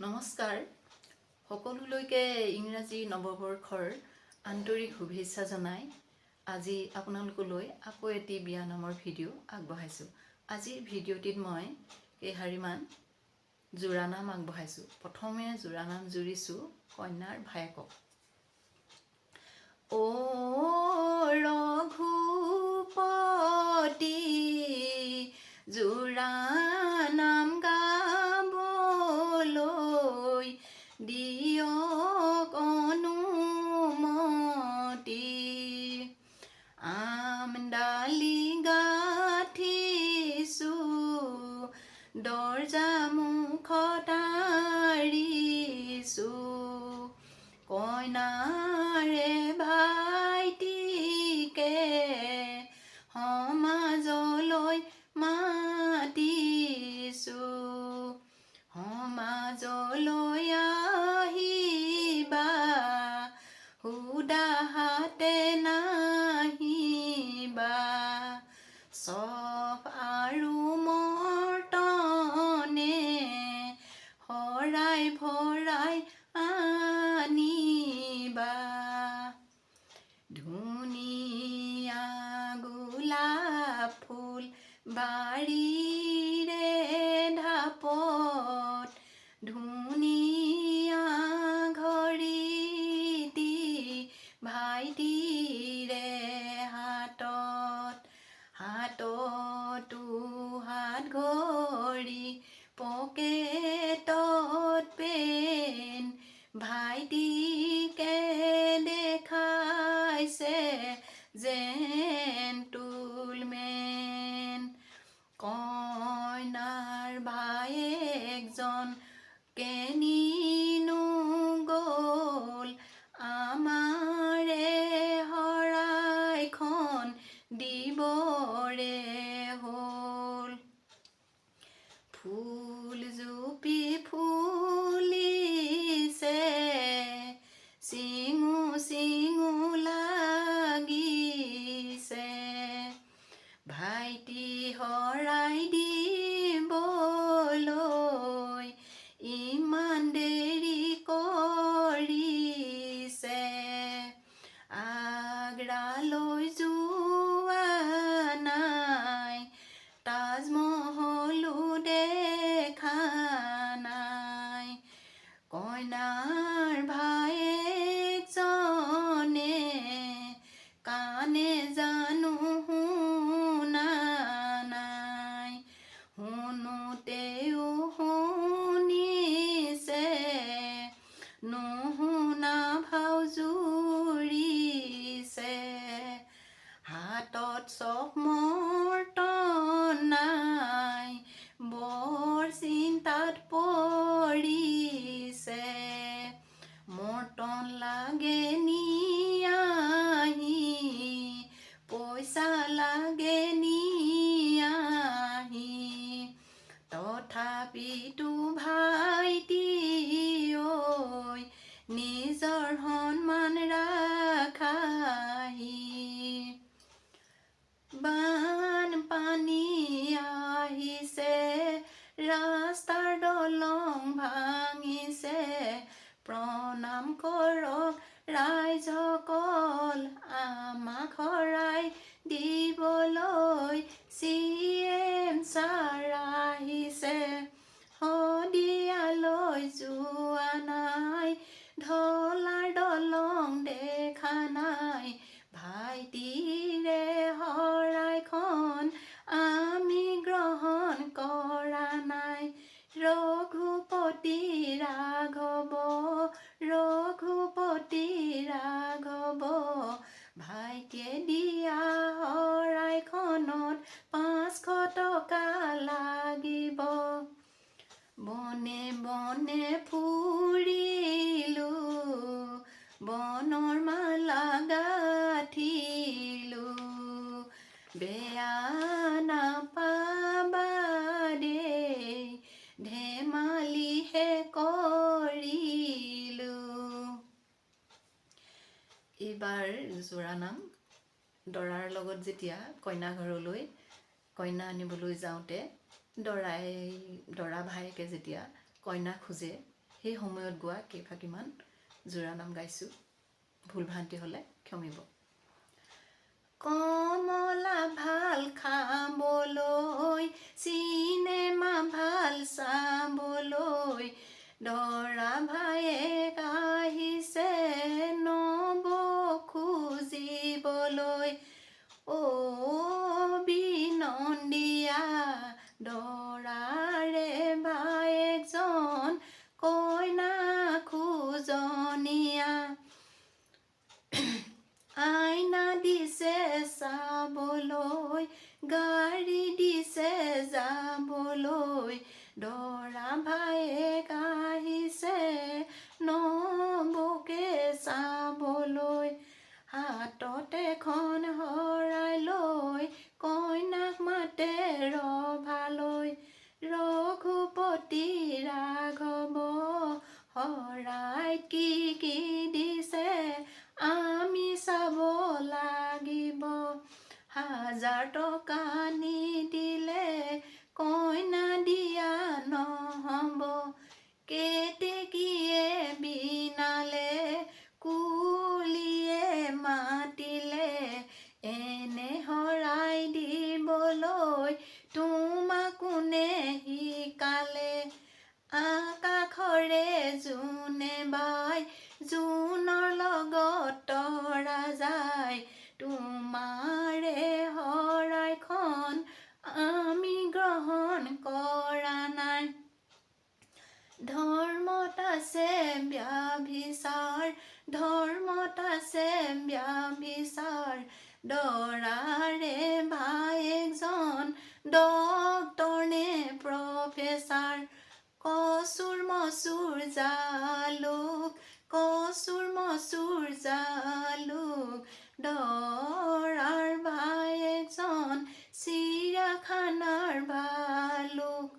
নমস্কাৰ সকলোলৈকে ইংৰাজী নৱবৰ্ষৰ আন্তৰিক শুভেচ্ছা জনাই আজি আপোনালোকলৈ আকৌ এটি বিয়া নামৰ ভিডিঅ' আগবঢ়াইছোঁ। আজিৰ ভিডিঅ'টিত মই কেইশাৰীমান জোৰানাম আগবঢ়াইছোঁ। প্ৰথমে জোৰানাম জুৰিছোঁ কন্যাৰ ভায়েকক। অ ৰঘুপতি জোৰানাম গাবলৈ দিয়ক অনুমতি, আমডালি গাঠিছোঁ দৰ্জা মুখত আঁৰিছোঁ, কইনাৰে ভাইটিকে সমাজলৈ মাতিছোঁ, সমাজলৈ আহিবা সুদা হাতে নাহিবা, চপ আৰু মৰ্টনে শৰাই ভৰাই আনিবা, ধুনীয়া গোলাপ ফুল বাৰীৰে ঢাপত, ধুনীয়া ঘড়ীটি ভাইটিৰে হাতত, হাততো হাত ঘড়ী পকেটত পেন, ভাইটিকে দেখাইছে জেণ্টলমেন, কইনাৰ ভায়েকজন কেনিনো গ'ল, আমাৰে শৰাইখন দিবৰে হ'ল, ফুলজুপি ফুলিছে চিঙু চিঙু লাগিছে, ভাইটি শৰাই দিবলৈ ইমান দেৰি কৰিছে, আগ্ৰালৈ যোৱা নাই, তাজমহলো দেখা নাই, কইনাৰ ভায়েকজনে কাণে জানো শুনা নাই, শুনোতেও শুনিছে নুশুনা ভাও জুৰিছে, হাতত চপ মৰ্টন নাই, বৰ চিন্তাত পৰিছে, মৰ্টন লাগে নি আহি, পইচা লাগে নি আহি, তথাপিতো ভাইটি ঐ নিজৰ সন্মান ৰাখাহি, বানপানী আহিছে ৰাস্তাৰ দলং ভাঙিছে, প্ৰণাম কৰক ৰাইজসকল আমাক শৰাই দিবলৈ, CM ছাৰ আহিছে শদিয়ালৈ যোৱা নাই, ঢলাৰ দলং দেখা নাই, ভাইটিৰে শৰাইখন আমি গ্ৰহণ কৰা নাই, ৰঘুপতি ৰাঘৱ, ৰঘুপতি ৰাঘৱ, ভাইটিয়ে দিয়া শৰাইখনত 500 টকা লাগিব, বনে বনে ফুৰিলোঁ বনৰ মালা গাঠিলোঁ, বেয়া নাপাবা দেই ধেমালিহে কৰিলোঁ। এইবাৰ জোৰানাম দৰাৰ লগত যেতিয়া কইনা ঘৰলৈ কইনা আনিবলৈ যাওঁতে দৰা ভায়েকে যেতিয়া কইনা খোজে সেই সময়ত গোৱা কেইফাঁকিমান জোৰানাম গাইছোঁ, ভুল ভ্ৰান্তি হ'লে ক্ষমিব। কমলা ভাল খাবলৈ, চিনেমা ভাল চাবলৈ, দৰা ভায়েক আহিছে নব খুজিবলৈ। অ বিনন্দীয়া দৰাৰে ভায়েকজন, কইনা খোজনীয়া। আইনা দিছে চাবলৈ, গাড়ী দিছে যাবলৈ, দৰা ভায়েক আহিছে নবৌকে চাবলৈ। হাতত এখন শৰাই লৈ, কইনাক মাতে ৰভালৈ, ৰঘুপতি ৰাঘৱ শৰাইত কি কি দিছে, আমি চাব লাগিব। 1000 টকা নিদিলে কইনা দিয়া নহ'ব, কেতেকীয়ে বিনালে কুলিয়ে মাতিলে, এনে শৰাই দিবলৈ তোমাক কোনে শিকালে। আকাশৰে জোনে বাই, জোনৰ লগত তৰা যায়, তোমাৰে শৰাইখন আমি গ্ৰহণ কৰা নাই। ধৰ্মত আছে ব্যভিচাৰ, ধৰ্মত আছে ব্যভিচাৰ, দৰাৰে ভায়েকজন ডক্তৰ নে প্ৰফেচাৰ। কচুৰ মচুৰ জালুক, কচুৰ মচুৰ জালুক, দৰাৰ ভায়েকজন চিৰিয়াখানাৰ ভালুক।